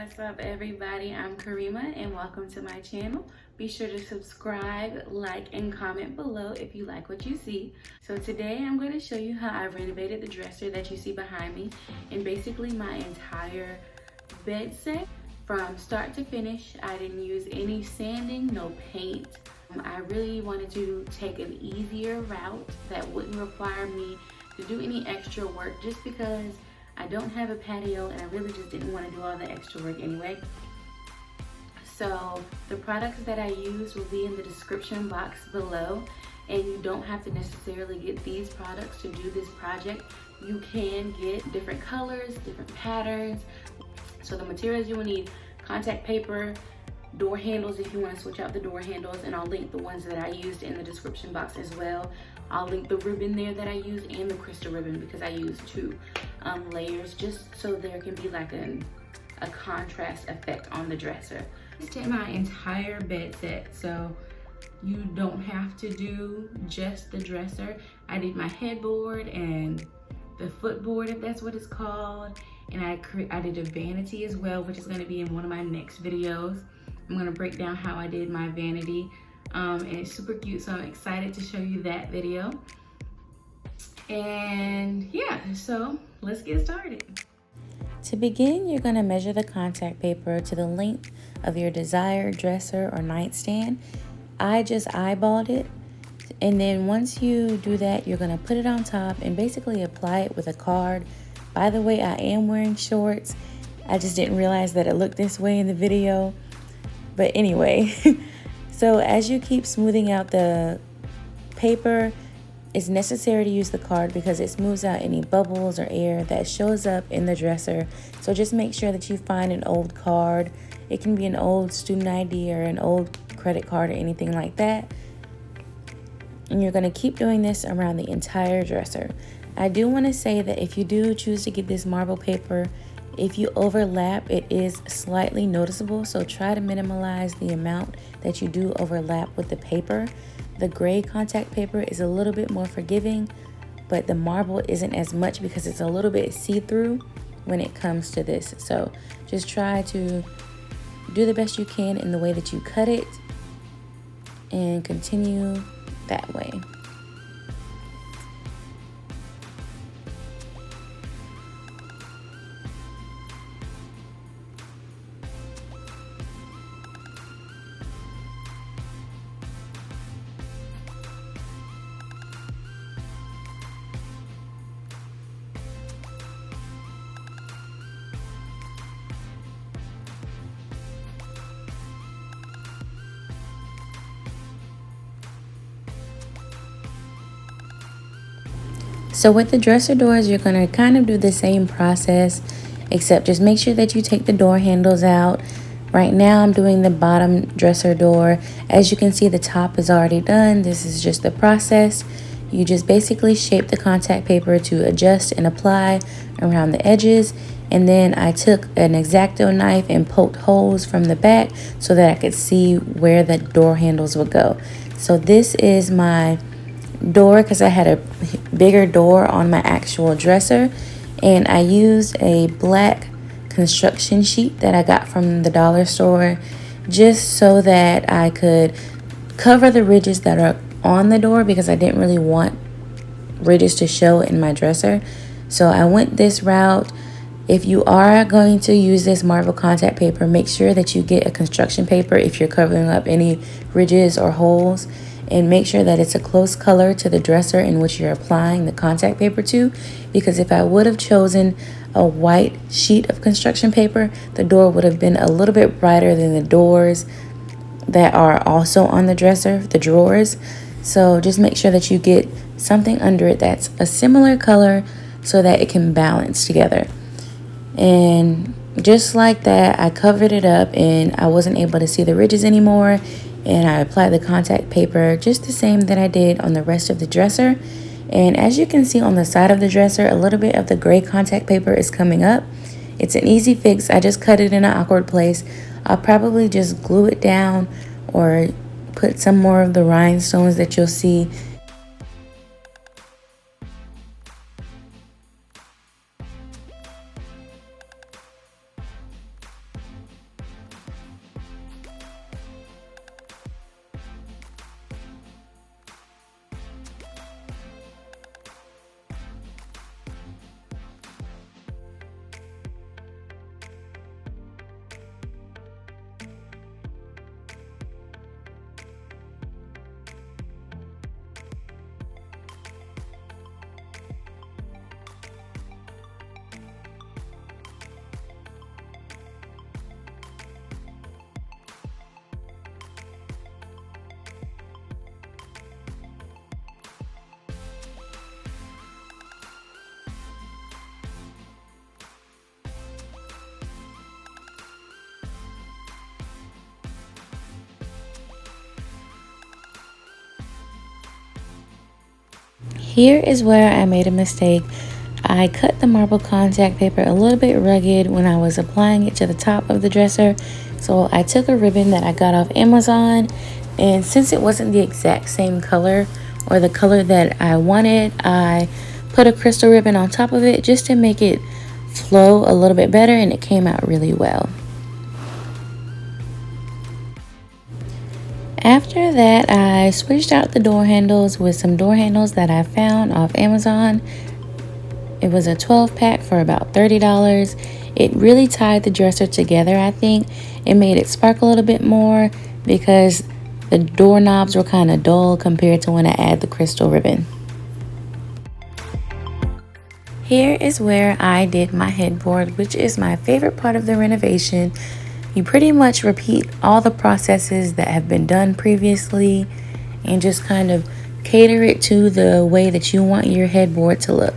What's up everybody? I'm Karima and welcome to my channel. Be sure to subscribe, like, and comment below if you like what you see. So today I'm going to show you how I renovated the dresser that you see behind me and basically my entire bed set from start to finish. I didn't use any sanding, no paint. I really wanted to take an easier route that wouldn't require me to do any extra work just because I don't have a patio and I really just didn't want to do all the extra work anyway. So the products that I use will be in the description box below, and you don't have to necessarily get these products to do this project. You can get different colors, different patterns. So the materials you will need: contact paper, door handles if you want to switch out the door handles, and I'll link the ones that I used in the description box as well. I'll link the ribbon there that I used and the crystal ribbon because I used two layers just so there can be like a contrast effect on the dresser. I did my entire bed set, so you don't have to do just the dresser. I did my headboard and the footboard, if that's what it's called, and I did a vanity as well, which is going to be in one of my next videos. I'm going to break down how I did my vanity, and it's super cute, so I'm excited to show you that video. And yeah, so let's get started. To begin, you're going to measure the contact paper to the length of your desired dresser or nightstand. I just eyeballed it, and then once you do that, you're going to put it on top and basically apply it with a card. By the way, I am wearing shorts. I just didn't realize that it looked this way in the video. But anyway, so as you keep smoothing out the paper, it's necessary to use the card because it smooths out any bubbles or air that shows up in the dresser. So just make sure that you find an old card. It can be an old student ID or an old credit card or anything like that. And you're going to keep doing this around the entire dresser. I do want to say that if you do choose to get this marble paper, if you overlap, it is slightly noticeable, so try to minimize the amount that you do overlap with the paper. The gray contact paper is a little bit more forgiving, but the marble isn't as much because it's a little bit see-through when it comes to this. So just try to do the best you can in the way that you cut it and continue that way. So with the dresser doors, you're going to kind of do the same process, except just make sure that you take the door handles out. Right now I'm doing the bottom dresser door. As you can see, the top is already done. This is just the process. You just basically shape the contact paper to adjust and apply around the edges. And then I took an X-Acto knife and poked holes from the back so that I could see where the door handles would go. So this is my door because I had a bigger door on my actual dresser, and I used a black construction sheet that I got from the dollar store just so that I could cover the ridges that are on the door because I didn't really want ridges to show in my dresser. So I went this route. If you are going to use this marble contact paper, make sure that you get a construction paper if you're covering up any ridges or holes. And make sure that it's a close color to the dresser in which you're applying the contact paper to, because if I would have chosen a white sheet of construction paper, the door would have been a little bit brighter than the doors that are also on the dresser, the drawers. So just make sure that you get something under it that's a similar color so that it can balance together. And just like that, I covered it up and I wasn't able to see the ridges anymore. And I applied the contact paper just the same that I did on the rest of the dresser. And as you can see on the side of the dresser, a little bit of the gray contact paper is coming up. It's an easy fix. I just cut it in an awkward place. I'll probably just glue it down or put some more of the rhinestones that you'll see Here is where I made a mistake. I cut the marble contact paper a little bit rugged when I was applying it to the top of the dresser. So I took a ribbon that I got off Amazon, and since it wasn't the exact same color or the color that I wanted, I put a crystal ribbon on top of it just to make it flow a little bit better, and it came out really well. After that, I switched out the door handles with some door handles that I found off Amazon. It was a 12-pack for about $30. It really tied the dresser together, I think. It made it sparkle a little bit more because the doorknobs were kind of dull compared to when I add the crystal ribbon. Here is where I did my headboard, which is my favorite part of the renovation. You pretty much repeat all the processes that have been done previously and just kind of cater it to the way that you want your headboard to look.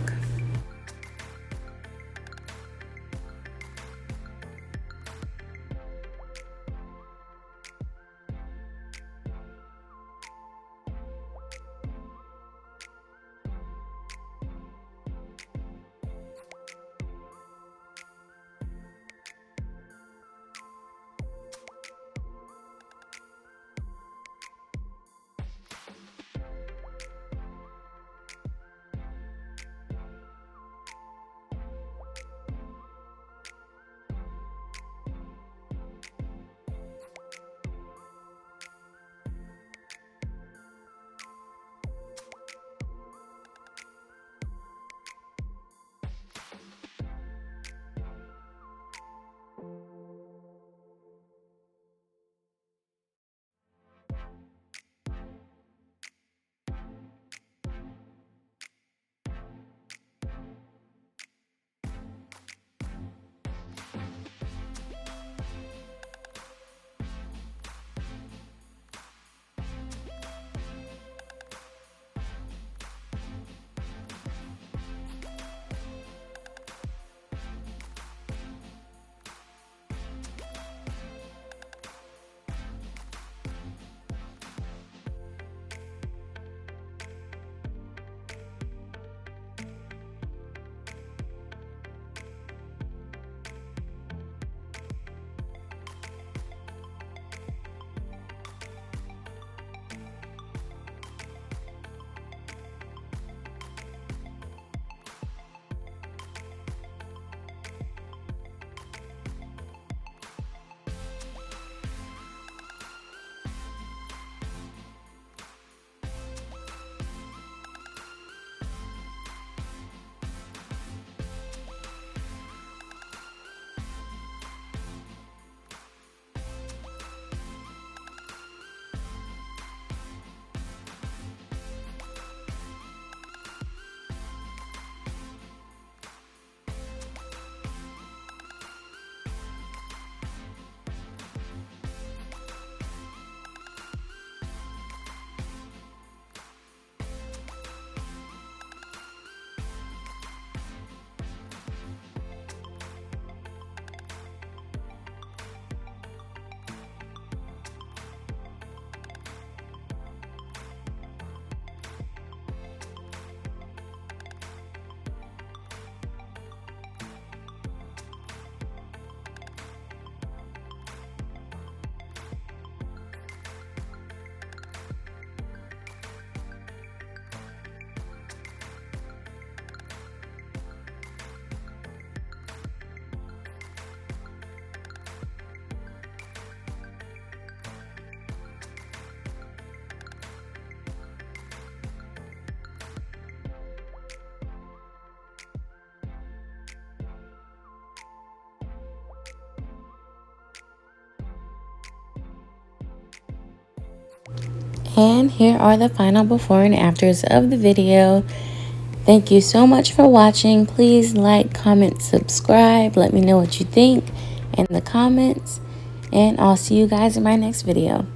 And here are the final before and afters of the video. Thank you so much for watching. Please like, comment, subscribe. Let me know what you think in the comments. And I'll see you guys in my next video.